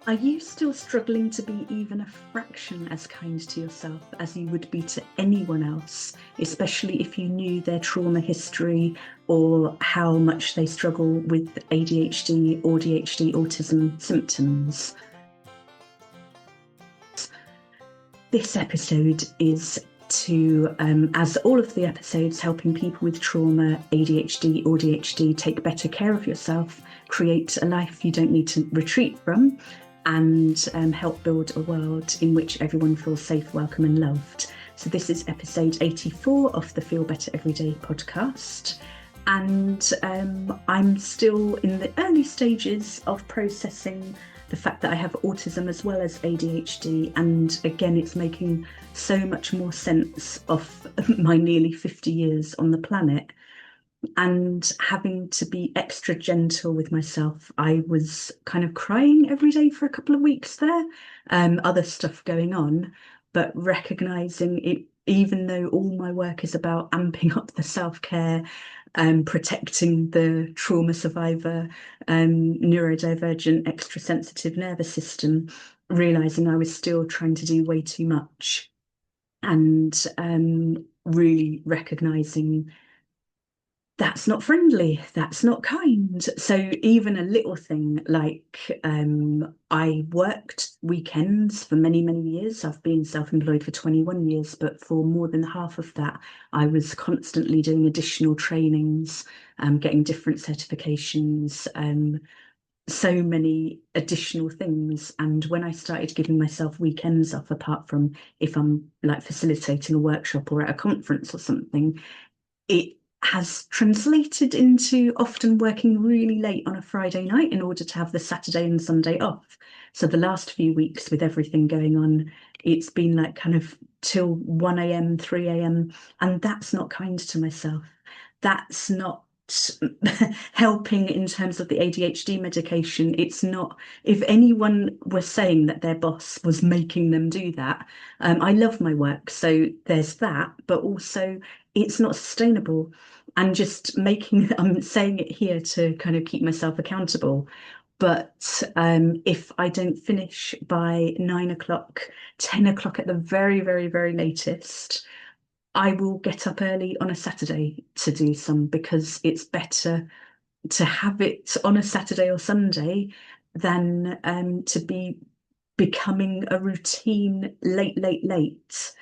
Are you still struggling to be even a fraction as kind to yourself as you would be to anyone else, especially if you knew their trauma history or how much they struggle with ADHD, AuDHD, autism symptoms? This episode is as all of the episodes, helping people with trauma, ADHD, AuDHD take better care of yourself, create a life you don't need to retreat from, and help build a world in which everyone feels safe, welcome, and loved. So this is episode 84 of the Feel Better Everyday podcast. And I'm still in the early stages of processing the fact that I have autism as well as ADHD. And again, it's making so much more sense of my nearly 50 years on the planet. And having to be extra gentle with myself. I was kind of crying every day for a couple of weeks there, other stuff going on, but recognizing it, even though all my work is about amping up the self-care, protecting the trauma survivor, neurodivergent, extra sensitive nervous system, realizing I was still trying to do way too much, and really recognizing that's not friendly, that's not kind. So even a little thing like I worked weekends for many, many years. I've been self-employed for 21 years, but for more than half of that, I was constantly doing additional trainings, getting different certifications, so many additional things. And when I started giving myself weekends off, apart from if I'm like facilitating a workshop or at a conference or something, it has translated into often working really late on a Friday night in order to have the Saturday and Sunday off. So the last few weeks with everything going on, it's been like kind of till 1 a.m., 3 a.m. And that's not kind to myself. That's not helping in terms of the ADHD medication. It's not, if anyone was saying that their boss was making them do that, I love my work, so there's that, but also it's not sustainable. And just making, I'm saying it here to kind of keep myself accountable. But if I don't finish by 9 o'clock, 10 o'clock at the very, very, very latest, I will get up early on a Saturday to do some, because it's better to have it on a Saturday or Sunday than to be becoming a routine late, late, late.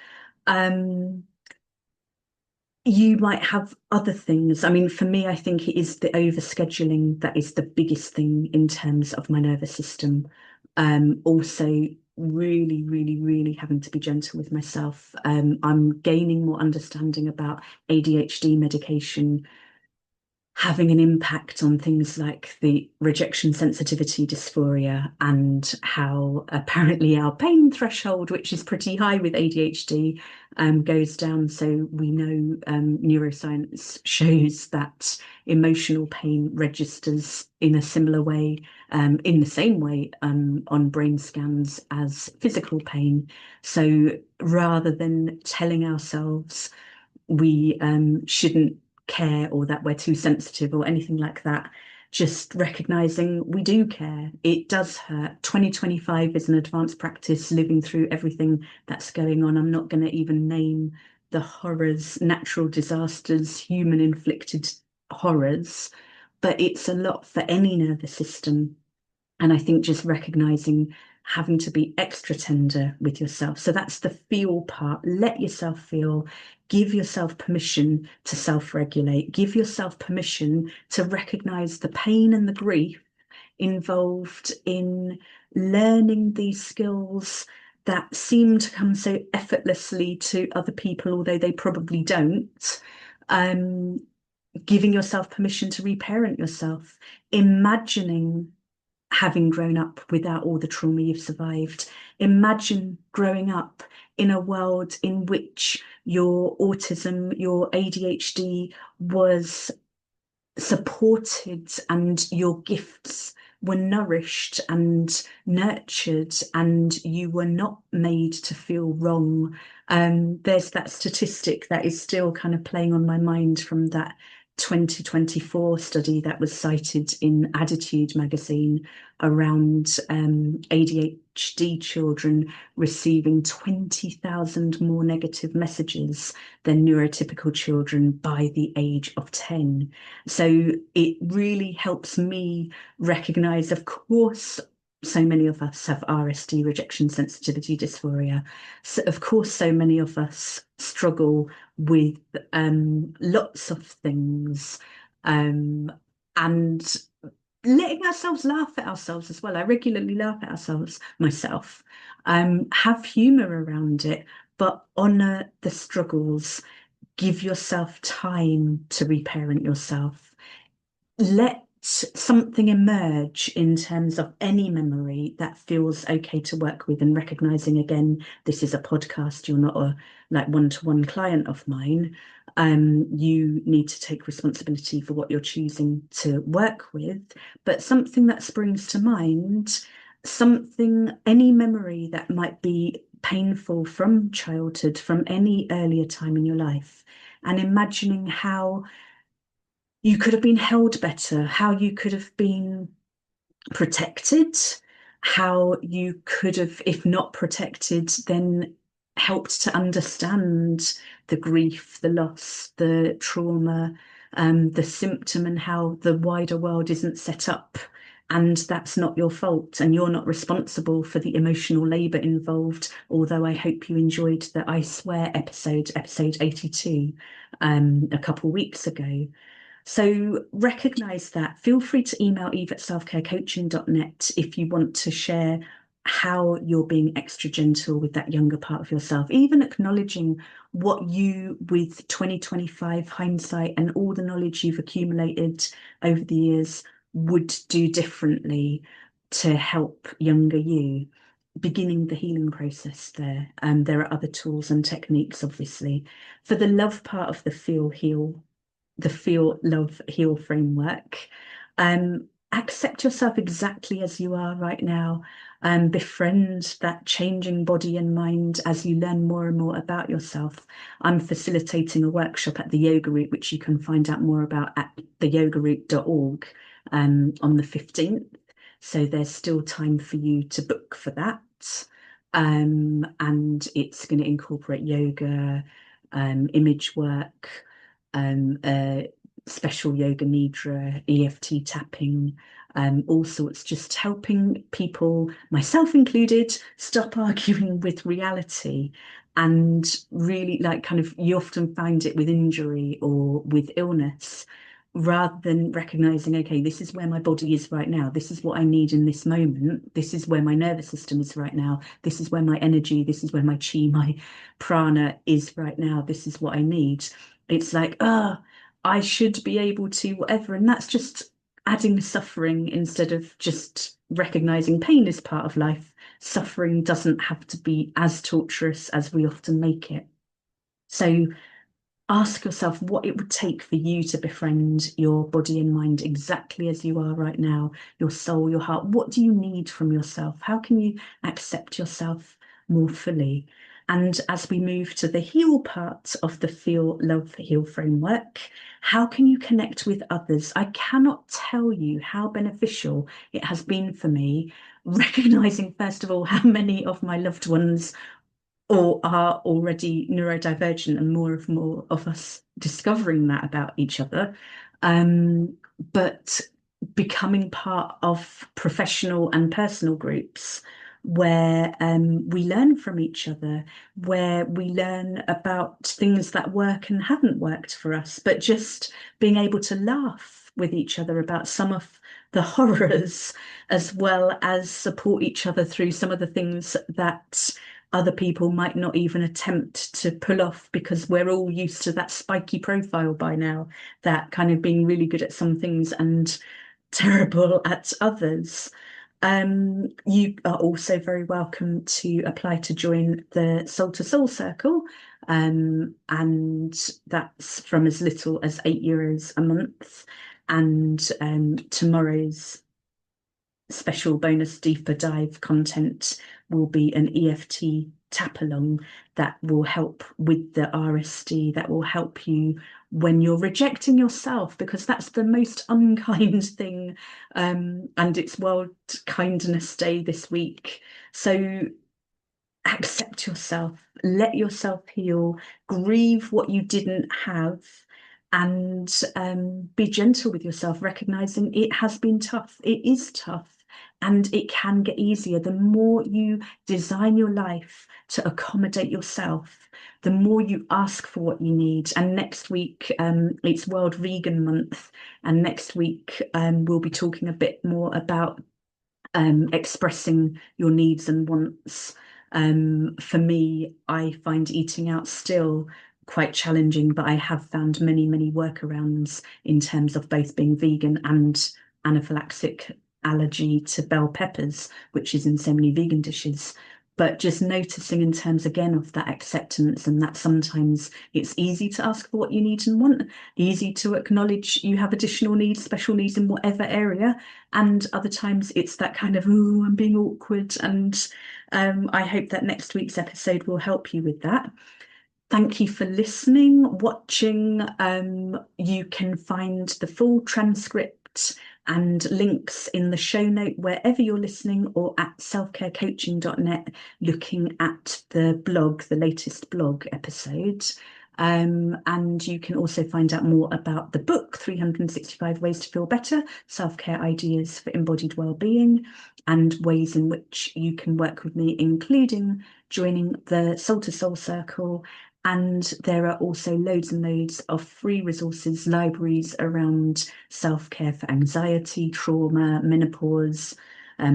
You might have other things. I mean, for me, I think it is the overscheduling that is the biggest thing in terms of my nervous system. Also, really, really, really having to be gentle with myself. I'm gaining more understanding about ADHD medication having an impact on things like the rejection sensitivity dysphoria, and how apparently our pain threshold, which is pretty high with ADHD, goes down. So we know neuroscience shows that emotional pain registers in a similar way, in the same way on brain scans as physical pain. So rather than telling ourselves we shouldn't care or that we're too sensitive or anything like that, just recognizing we do care. It does hurt. 2025 is an advanced practice, living through everything that's going on. I'm not going to even name the horrors, natural disasters, human inflicted horrors, but it's a lot for any nervous system. And I think just recognizing having to be extra tender with yourself. So that's the feel part. Let yourself feel, give yourself permission to self-regulate, give yourself permission to recognize the pain and the grief involved in learning these skills that seem to come so effortlessly to other people, although they probably don't. Giving yourself permission to reparent yourself, imagining having grown up without all the trauma you've survived. Imagine growing up in a world in which your autism, your ADHD was supported and your gifts were nourished and nurtured, and you were not made to feel wrong. There's that statistic that is still kind of playing on my mind from that 2024 study that was cited in Attitude magazine around ADHD children receiving 20,000 more negative messages than neurotypical children by the age of 10. So it really helps me recognize, of course, so many of us have RSD, rejection sensitivity dysphoria. So of course, so many of us struggle with lots of things, and letting ourselves laugh at ourselves as well. I regularly laugh at ourselves myself, have humor around it, but honor the struggles. Give yourself time to reparent yourself. Let something emerge in terms of any memory that feels okay to work with, and recognizing, again, this is a podcast, you're not a like one-to-one client of mine. You need to take responsibility for what you're choosing to work with, but something that springs to mind, something, any memory that might be painful from childhood, from any earlier time in your life, and imagining how you could have been held better, how you could have been protected, how you could have, if not protected, then helped to understand the grief, the loss, the trauma, the symptom, and how the wider world isn't set up. And that's not your fault, and you're not responsible for the emotional labour involved. Although I hope you enjoyed the I Swear episode 82, a couple of weeks ago. So recognise that. Feel free to email eve@selfcarecoaching.net if you want to share how you're being extra gentle with that younger part of yourself, even acknowledging what you, with 2025 hindsight and all the knowledge you've accumulated over the years, would do differently to help younger you. Beginning the healing process there. There are other tools and techniques, obviously. For the love part of the feel, love, heal framework. Accept yourself exactly as you are right now. Befriend that changing body and mind as you learn more and more about yourself. I'm facilitating a workshop at the Yoga Route, which you can find out more about at theyogaroute.org on the 15th. So there's still time for you to book for that. And it's going to incorporate yoga, image work, special yoga nidra, EFT tapping, all sorts, just helping people, myself included, stop arguing with reality. And really, like, kind of, you often find it with injury or with illness, rather than recognizing, okay, this is where my body is right now, this is what I need in this moment, this is where my nervous system is right now, this is where my energy, this is where my chi, my prana is right now, this is what I need. It's like, I should be able to whatever. And that's just adding suffering instead of just recognizing pain is part of life. Suffering doesn't have to be as torturous as we often make it. So ask yourself what it would take for you to befriend your body and mind exactly as you are right now, your soul, your heart. What do you need from yourself? How can you accept yourself more fully? And as we move to the heal part of the feel, love, heal framework, how can you connect with others? I cannot tell you how beneficial it has been for me, recognizing, first of all, how many of my loved ones or are already neurodivergent, and more of us discovering that about each other. But becoming part of professional and personal groups where we learn from each other, where we learn about things that work and haven't worked for us, but just being able to laugh with each other about some of the horrors, as well as support each other through some of the things that other people might not even attempt to pull off, because we're all used to that spiky profile by now, that kind of being really good at some things and terrible at others. You are also very welcome to apply to join the Soul to Soul Circle, and that's from as little as €8 a month. And tomorrow's special bonus deeper dive content will be an EFT tap along that will help with the RSD, that will help you when you're rejecting yourself, because that's the most unkind thing. And it's World Kindness Day this week. So accept yourself, let yourself heal, grieve what you didn't have, and be gentle with yourself, recognizing it has been tough. It is tough. And it can get easier. The more you design your life to accommodate yourself, the more you ask for what you need. And next week, it's World Vegan Month. And next week, we'll be talking a bit more about expressing your needs and wants. For me, I find eating out still quite challenging, but I have found many, many workarounds in terms of both being vegan and anaphylaxis allergy to bell peppers, which is in so many vegan dishes. But just noticing in terms again of that acceptance, and that sometimes it's easy to ask for what you need and want, easy to acknowledge you have additional needs, special needs in whatever area, and other times it's that kind of, oh, I'm being awkward. And I hope that next week's episode will help you with that. Thank you for listening, watching. You can find the full transcript and links in the show note wherever you're listening, or at selfcarecoaching.net, looking at the blog, the latest blog episode. And you can also find out more about the book, 365 Ways to Feel Better, Self-Care Ideas for Embodied Wellbeing, and ways in which you can work with me, including joining the Soul to Soul Circle. And there are also loads and loads of free resources, libraries around self-care for anxiety, trauma, menopause,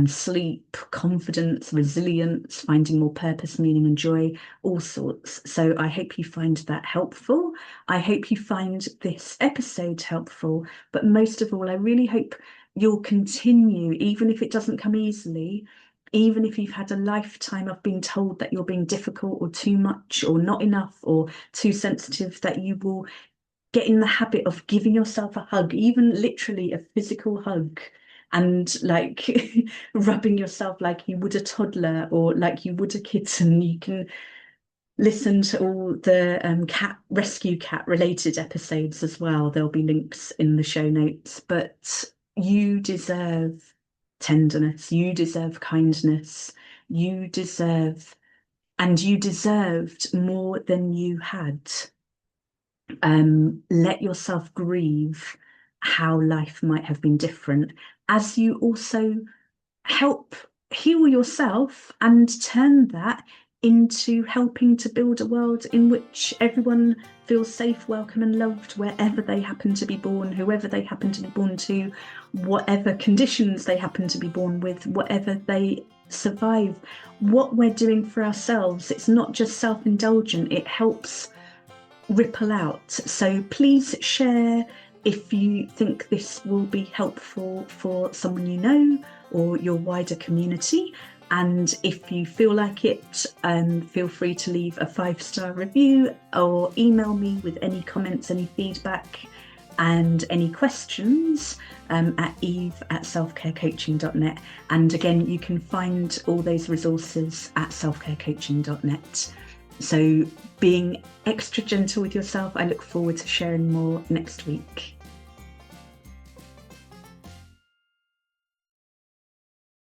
sleep, confidence, resilience, finding more purpose, meaning and joy, all sorts. So I hope you find that helpful. I hope you find this episode helpful, but most of all, I really hope you'll continue, even if it doesn't come easily, even if you've had a lifetime of being told that you're being difficult or too much or not enough or too sensitive, that you will get in the habit of giving yourself a hug, even literally a physical hug, and like rubbing yourself like you would a toddler or like you would a kitten. You can listen to all the cat rescue cat related episodes as well. There'll be links in the show notes. But you deserve tenderness, you deserve kindness, you deserve, and you deserved more than you had. Let yourself grieve how life might have been different, as you also help heal yourself and turn that into helping to build a world in which everyone feels safe, welcome and loved wherever they happen to be born, whoever they happen to be born to, whatever conditions they happen to be born with, whatever they survive. What we're doing for ourselves, it's not just self-indulgent, it helps ripple out. So please share if you think this will be helpful for someone you know or your wider community. And if you feel like it, feel free to leave a 5-star review or email me with any comments, any feedback and any questions at eve@selfcarecoaching.net. And again, you can find all those resources at selfcarecoaching.net. So being extra gentle with yourself, I look forward to sharing more next week.